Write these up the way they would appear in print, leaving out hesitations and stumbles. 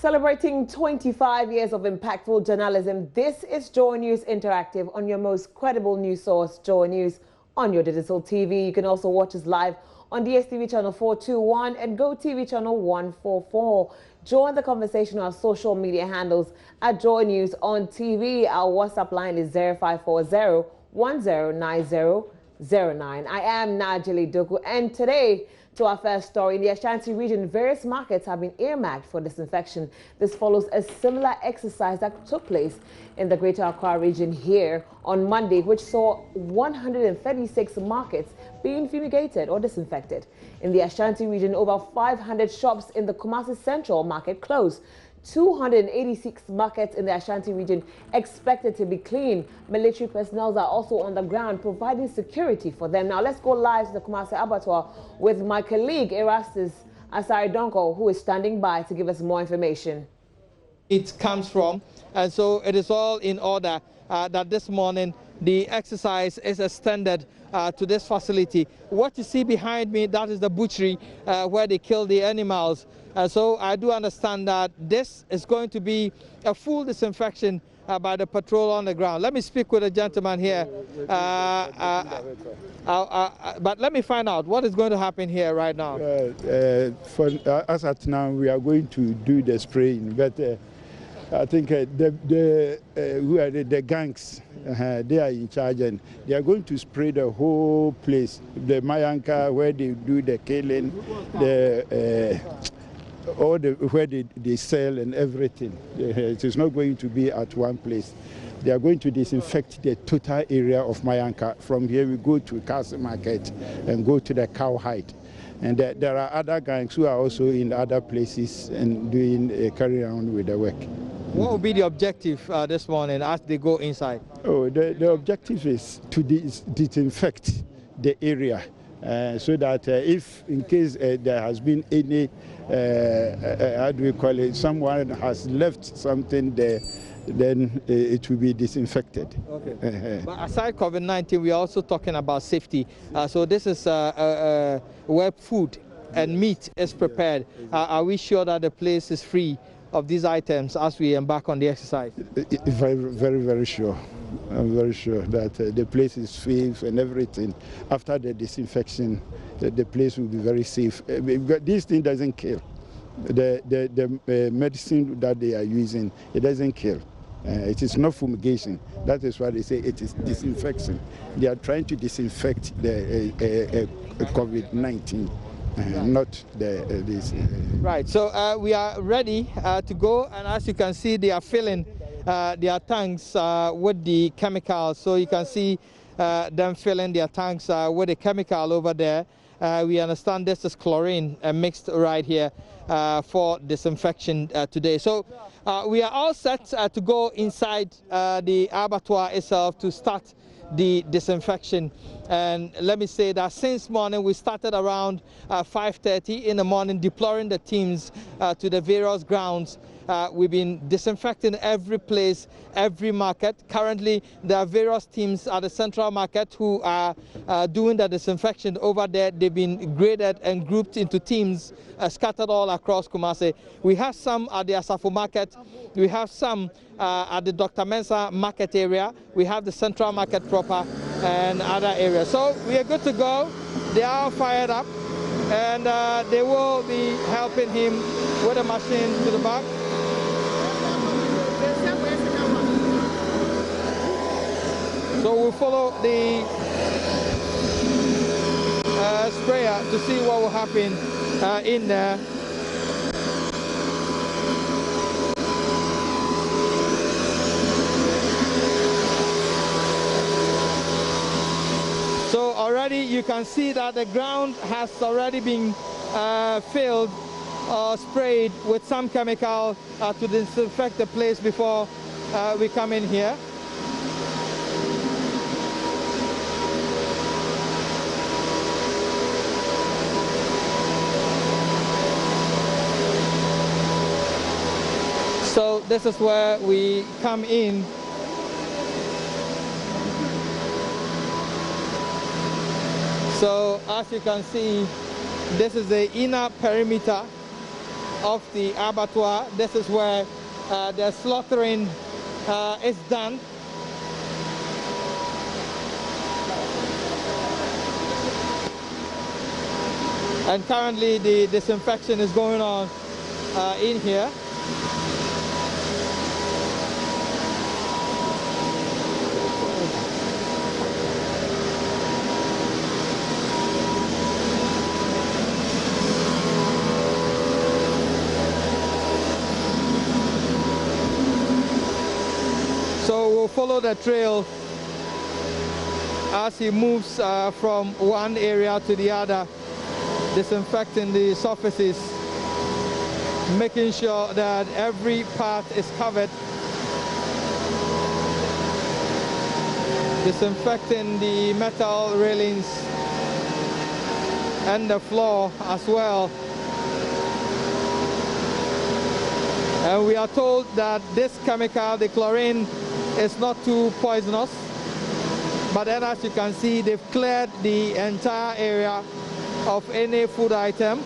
Celebrating 25 years of impactful journalism, this is Joy News Interactive on your most credible news source, Joy News, on your digital TV. You can also watch us live on DSTV channel 421 and GoTV channel 144. Join the conversation on our social media handles at Joy News on TV. Our WhatsApp line is 0540 109009. I am Najili Doku, and today, to our first story, in the Ashanti region, various markets have been earmarked for disinfection. This follows a similar exercise that took place in the Greater Accra region here on Monday, which saw 136 markets being fumigated or disinfected. In the Ashanti region, over 500 shops in the Kumasi Central Market closed. 286 markets in the Ashanti region expected to be clean. Military personnel are also on the ground providing security for them. Now let's go live to the Kumasi Abattoir with my colleague Erastus Asaridonko, who is standing by to give us more information. It comes from, and so it is all in order that this morning the exercise is extended to this facility. What you see behind me, that is the butchery where they kill the animals. So I do understand that this is going to be a full disinfection by the patrol on the ground. Let me speak with a gentleman here. But let me find out what is going to happen here right now. For us at now, we are going to do the spraying, but I think the gangs, they are in charge, and they are going to spray the whole place. The Mayanka, where they do the killing, where they sell and everything. It is not going to be at one place. They are going to disinfect the total area of Mayanka. From here we go to Castle Market and go to the Cowhide. And there are other gangs who are also in other places and carrying on with the work. What will be the objective this morning as they go inside? Oh, the objective is to disinfect the area so that if in case there has been any, how do we call it, someone has left something there, then it will be disinfected. Okay. But aside COVID-19, we are also talking about safety. So this is where food and meat is prepared. Are we sure that the place is free of these items as we embark on the exercise? Very, very, very sure. I'm very sure that the place is safe and everything. After the disinfection, the place will be very safe. This thing doesn't kill. The medicine that they are using, it doesn't kill. It is not fumigation. That is why they say it is disinfection. They are trying to disinfect the COVID-19. Not this. Right, so we are ready to go, and as you can see, they are filling their tanks with the chemicals. So you can see them filling their tanks with the chemical over there. We understand this is chlorine mixed right here for disinfection today. So we are all set to go inside the abattoir itself to start the disinfection. And let me say that since morning we started around 5:30 in the morning, deploying the teams to the various grounds. We've been disinfecting every place, every market. Currently there are various teams at the central market who are doing the disinfection over there. They've been graded and grouped into teams scattered all across Kumasi. We have some at the Asafo market, we have some at the Dr. Mensah market area, we have the central market proper and other areas. So we are good to go. They are fired up, and they will be helping him with a machine to the back. So we'll follow the sprayer to see what will happen in there. So already you can see that the ground has already been filled or sprayed with some chemical to disinfect the place before we come in here. So this is where we come in. So as you can see, this is the inner perimeter of the abattoir. This is where the slaughtering is done. And currently the disinfection is going on in here. So we'll follow the trail as he moves from one area to the other, disinfecting the surfaces, making sure that every part is covered, disinfecting the metal railings and the floor as well. And we are told that this chemical, the chlorine, is not too poisonous, but then as you can see, they've cleared the entire area of any food item.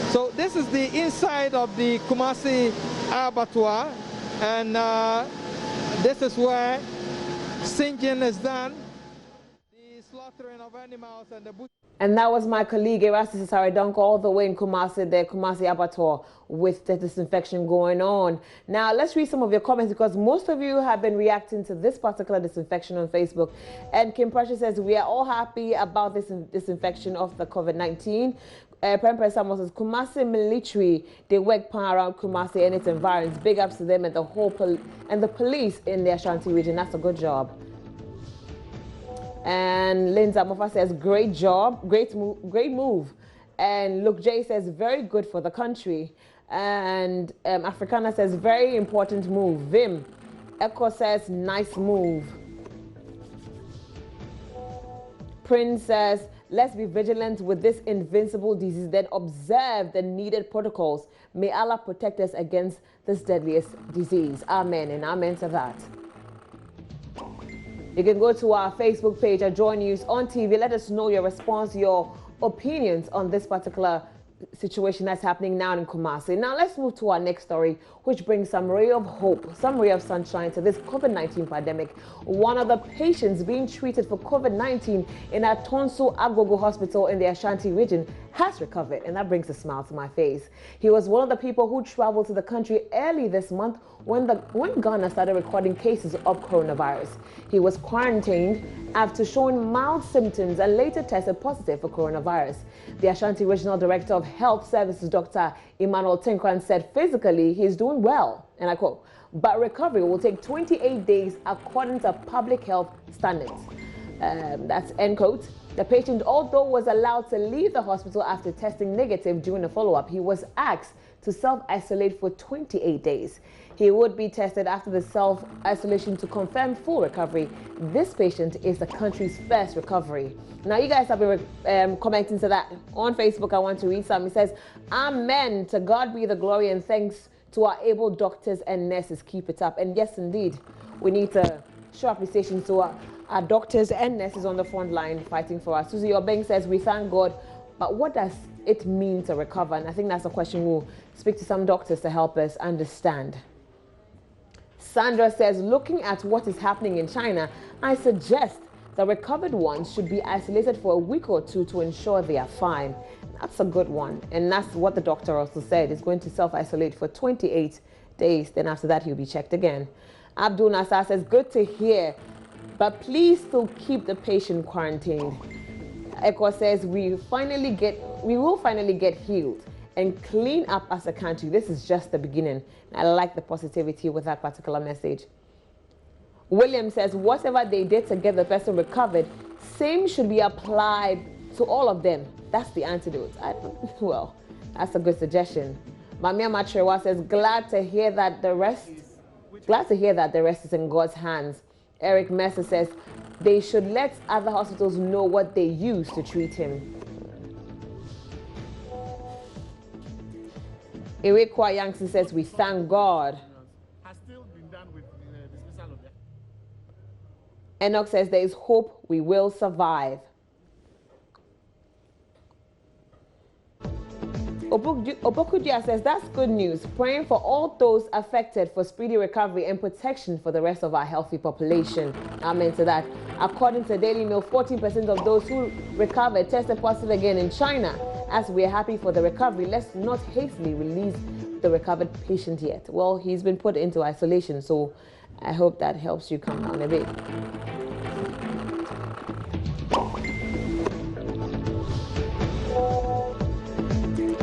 So this is the inside of the Kumasi Abattoir, and this is where singeing is done, the slaughtering of animals and the butchery. And that was my colleague Erastus Saridonko all the way in Kumasi, the Kumasi Abattoir, with the disinfection going on. Now let's read some of your comments, because most of you have been reacting to this particular disinfection on Facebook. And Kim Precious says, we are all happy about this disinfection of the COVID-19. Premper Samuel says, Kumasi military, they work pan around Kumasi and its environs. Big ups to them and the whole and the police in the Ashanti region. That's a good job. And Linda Mofa says, great job, great move. And Luke J says, very good for the country. And Africana says, very important move. Vim Echo says, nice move. Prince says, let's be vigilant with this invincible disease, then observe the needed protocols. May Allah protect us against this deadliest disease. Amen and amen to that. You can go to our Facebook page at JoyNews on TV. Let us know your response, your opinions on this particular situation that's happening now in Kumasi. Now let's move to our next story, which brings some ray of hope, some ray of sunshine to this COVID-19 pandemic. One of the patients being treated for COVID-19 in our Tonso Agogo Hospital in the Ashanti region has recovered, and that brings a smile to my face. He was one of the people who traveled to the country early this month when Ghana started recording cases of coronavirus. He was quarantined after showing mild symptoms and later tested positive for coronavirus. The Ashanti Regional Director of Health Services, Dr. Emmanuel Tinkran, said physically he is doing well, and I quote, but recovery will take 28 days according to public health standards. That's end quote. The patient, although was allowed to leave the hospital after testing negative during a follow-up, he was asked to self-isolate for 28 days. He would be tested after the self-isolation to confirm full recovery. This patient is the country's first recovery. Now, you guys have been commenting to that on Facebook. I want to read some. It says, amen, to God be the glory, and thanks to our able doctors and nurses. Keep it up. And yes, indeed, we need to show appreciation to our doctors and nurses on the front line fighting for us. Susie Obeng says, we thank God, but what does it mean to recover? And I think that's a question we'll speak to some doctors to help us understand. Sandra says, looking at what is happening in China, I suggest the recovered ones should be isolated for a week or two to ensure they are fine. That's a good one. And that's what the doctor also said. He's going to self-isolate for 28 days. Then after that, he'll be checked again. Abdul Nassar says, good to hear, but please still keep the patient quarantined. Eko says, we will finally get healed and clean up as a country. This is just the beginning. I like the positivity with that particular message. William says, whatever they did to get the person recovered, same should be applied to all of them. That's the antidote. Well, that's a good suggestion. Mamia Matrewa says, glad to hear that the rest is in God's hands. Eric Messer says, they should let other hospitals know what they use to treat him. Iwekwa Yankson says, we thank God. Has still been done with dismissal of that. Enoch says, there is hope, we will survive. Opokudia says that's good news, praying for all those affected for speedy recovery and protection for the rest of our healthy population. Amen to that. According to Daily Mail, 14% of those who recovered tested positive again in China. As we are happy for the recovery, let's not hastily release the recovered patient yet. Well, he's been put into isolation, so I hope that helps you calm down a bit.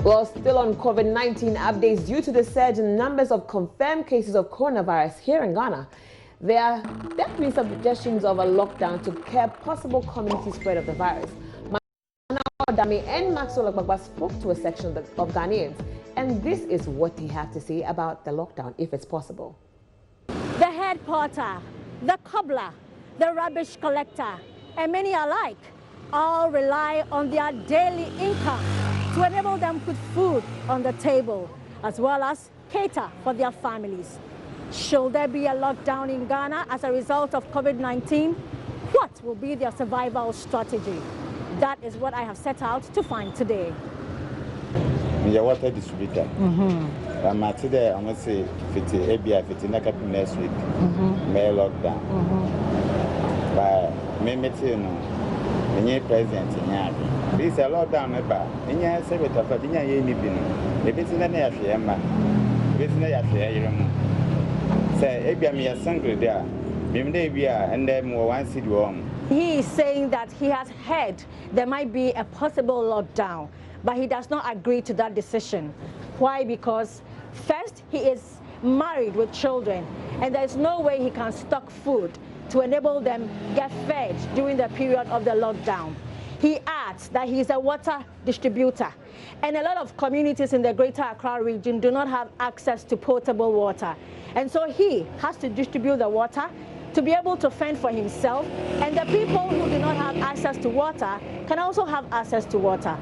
Well, still on COVID-19 updates, due to the surge in numbers of confirmed cases of coronavirus here in Ghana, there have been suggestions of a lockdown to curb possible community spread of the virus. Dami and Maxwell Ogbagba spoke to a section of Ghanaians, and this is what they have to say about the lockdown, if it's possible. The head porter, the cobbler, the rubbish collector, and many alike all rely on their daily income to enable them put food on the table, as well as cater for their families. Should there be a lockdown in Ghana as a result of COVID-19? What will be their survival strategy? That is what I have set out to find today. The water distributor. I'm at today, I'm going to say, 50 ABI, 50 next week, may lockdown. But maybe, you know, the new president in Yaki. This is a lockdown about in your secretary of the Yaki. The business in the Yaki, business at the Yaki. Say, ABI, me a single there. Maybe we are, and then more one city home. He is saying that he has heard there might be a possible lockdown, but he does not agree to that decision. Why? Because first, he is married with children, and there's no way he can stock food to enable them get fed during the period of the lockdown. He adds that he is a water distributor, and a lot of communities in the Greater Accra region do not have access to potable water. And so he has to distribute the water to be able to fend for himself, and the people who do not have access to water can also have access to water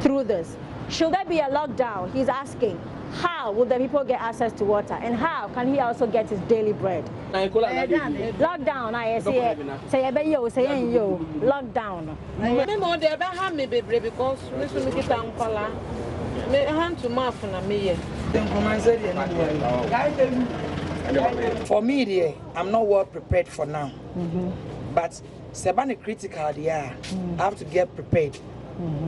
through this. Should there be a lockdown, he's asking, how will the people get access to water, and how can he also get his daily bread? Lockdown, I say yo, say yo, lockdown. For me, I'm not well prepared for now. But Sebani critical, I have to get prepared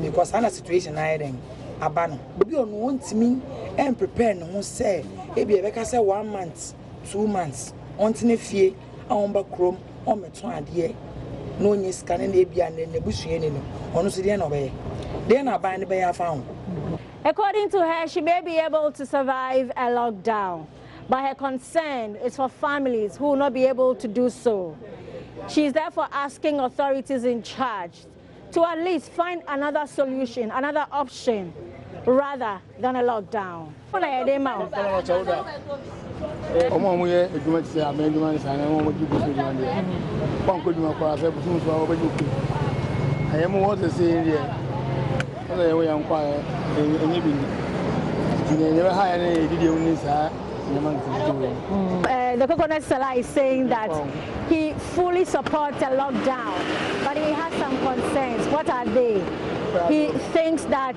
because I'm a situation I am. Abano, but you don't want me and prepare no say. Maybe I say 1 month, 2 months. On to fear, on back chrome, on my twin no new scanning ABI and the bush in honestly, then I bind the bay I found. According to her, she may be able to survive a lockdown, but her concern is for families who will not be able to do so. She is therefore asking authorities in charge to at least find another solution, another option, rather than a lockdown. The coconut seller is saying that he fully supports a lockdown, but he has some concerns. What are they? He thinks that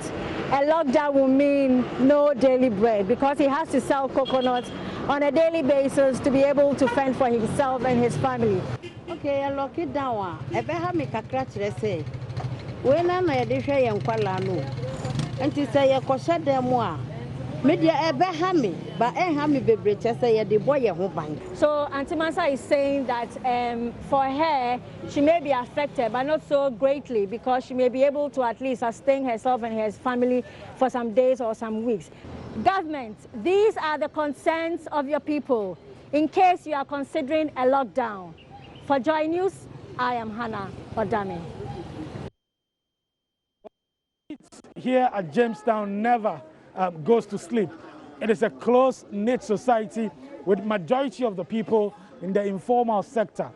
a lockdown will mean no daily bread because he has to sell coconuts on a daily basis to be able to fend for himself and his family. Okay, I lock it down. I better make a crash, say. When I'm a dish, I am Qualano. And to say a cosset de moi. Media ebe hami, but hami bebre say the boy a So Auntie Mansa is saying that for her, she may be affected, but not so greatly because she may be able to at least sustain herself and her family for some days or some weeks. Government, these are the concerns of your people in case you are considering a lockdown. For Joy News, I am Hannah Odame. Here at Jamestown never goes to sleep. It is a close-knit society with majority of the people in the informal sector.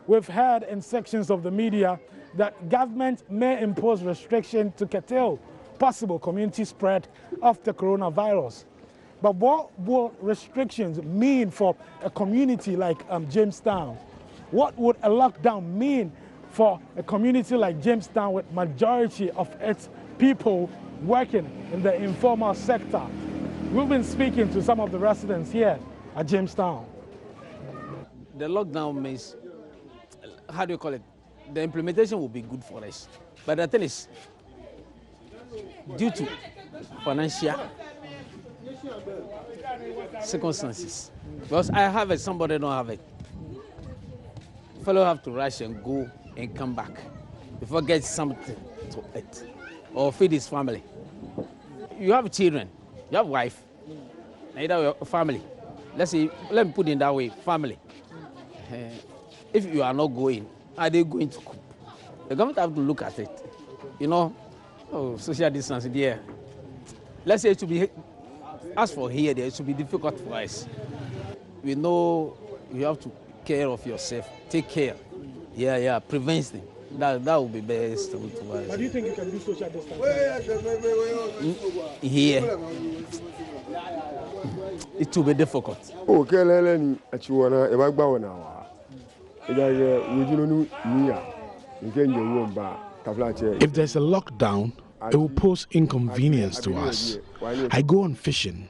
We've heard in sections of the media that government may impose restrictions to curtail possible community spread of the coronavirus. But what will restrictions mean for a community like Jamestown? What would a lockdown mean for a community like Jamestown with majority of its people working in the informal sector. We've been speaking to some of the residents here at Jamestown. The lockdown means, how do you call it? The implementation will be good for us. But the thing is, due to financial circumstances, because I have it, somebody don't have it. Fellow have to rush and go and come back before get something to eat or feed his family. You have children, you have wife, either your family. Let's say, let me put it that way, family. If you are not going, are they going to cook? The government have to look at it. You know, social distancing there. Let's say it should be, as for here, it should be difficult for us. We know you have to care of yourself, take care. Yeah, prevention. That would be best to us. But do you think you can do social distancing? Here, it will be difficult. If there's a lockdown, it will pose inconvenience to us. I go on fishing.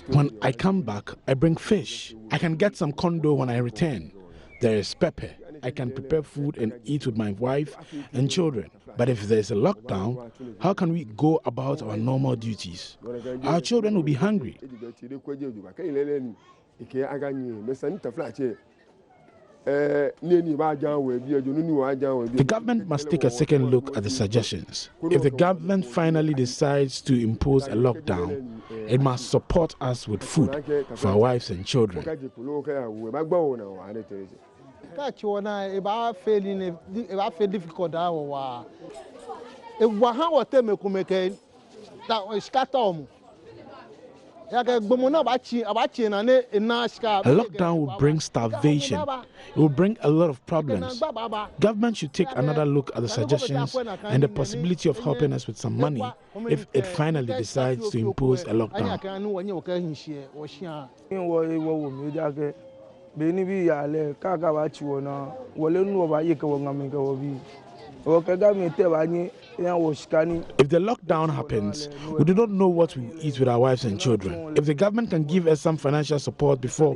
When I come back, I bring fish. I can get some condo when I return. There is pepper. I can prepare food and eat with my wife and children. But if there's a lockdown, how can we go about our normal duties? Our children will be hungry. The government must take a second look at the suggestions. If the government finally decides to impose a lockdown, it must support us with food for our wives and children. A lockdown will bring starvation. It will bring a lot of problems. Government should take another look at the suggestions and the possibility of helping us with some money if it finally decides to impose a lockdown. If the lockdown happens, we do not know what we will eat with our wives and children. If the government can give us some financial support before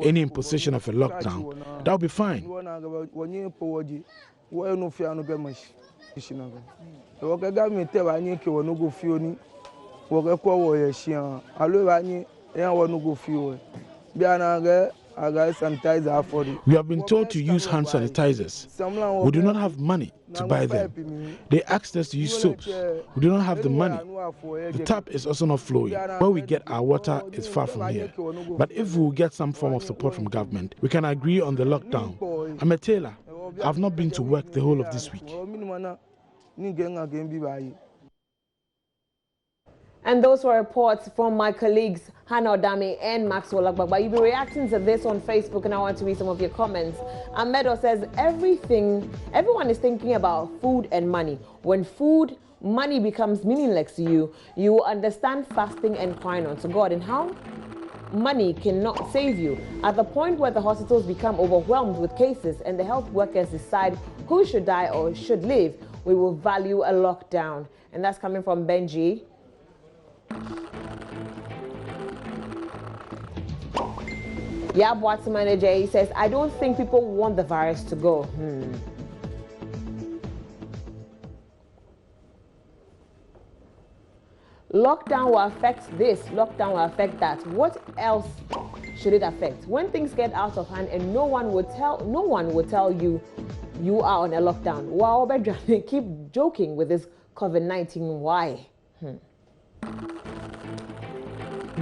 any imposition of a lockdown, that will be fine. We have been told to use hand sanitizers. We do not have money to buy them. They asked us to use soaps. We do not have the money. The tap is also not flowing. Where we get our water is far from here. But if we will get some form of support from government, we can agree on the lockdown. I'm a tailor. I have not been to work the whole of this week. And those were reports from my colleagues Hannah Odame and Maxwell Agbagba. You'll be reacting to this on Facebook, and I want to read some of your comments. Amedo says, everyone is thinking about food and money. When money becomes meaningless to you, you will understand fasting and crying unto God and how money cannot save you. At the point where the hospitals become overwhelmed with cases and the health workers decide who should die or should live, we will value a lockdown. And that's coming from Benji. Yabwat's manager, he says, I don't think people want the virus to go. Lockdown will affect this, lockdown will affect that. What else should it affect? When things get out of hand and no one will tell you you are on a lockdown. Wow, they keep joking with this COVID-19. Why?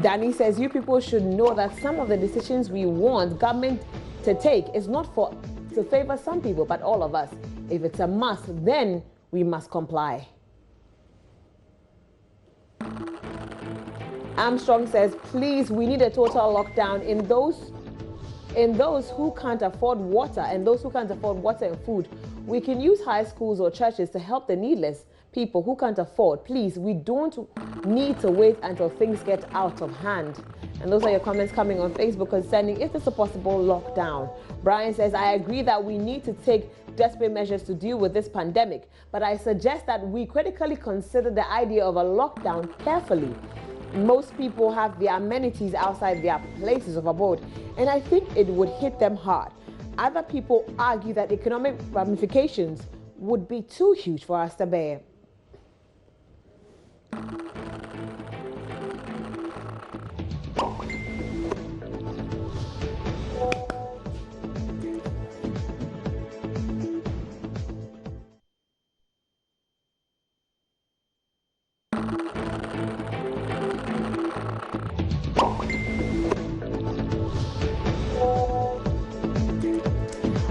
Danny says, you people should know that some of the decisions we want government to take is not to favor some people, but all of us. If it's a must, then we must comply. Armstrong says, please, we need a total lockdown in those who can't afford water and those who can't afford water and food. We can use high schools or churches to help the needless people who can't afford, please, we don't need to wait until things get out of hand. And those are your comments coming on Facebook concerning if it's a possible lockdown. Brian says, I agree that we need to take desperate measures to deal with this pandemic, but I suggest that we critically consider the idea of a lockdown carefully. Most people have their amenities outside their places of abode, and I think it would hit them hard. Other people argue that economic ramifications would be too huge for us to bear.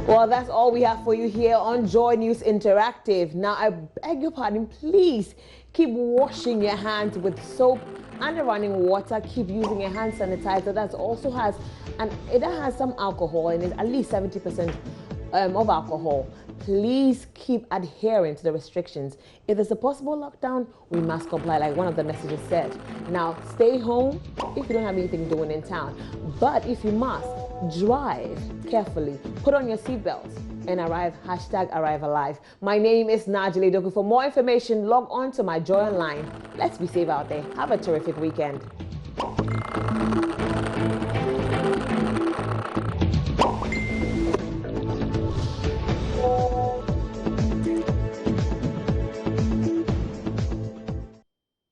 Well, that's all we have for you here on Joy News Interactive. Now, I beg your pardon, please keep washing your hands with soap and running water. Keep using a hand sanitizer that also has, and it has some alcohol in it, at least 70% of alcohol. Please keep adhering to the restrictions. If there's a possible lockdown, we must comply, like one of the messages said. Now, stay home if you don't have anything doing in town. But if you must, drive carefully, put on your seatbelts, and arrive #ArriveAlive. My name is Najile Doku. For more information, log on to my Joy Online. Let's be safe out there. Have a terrific weekend.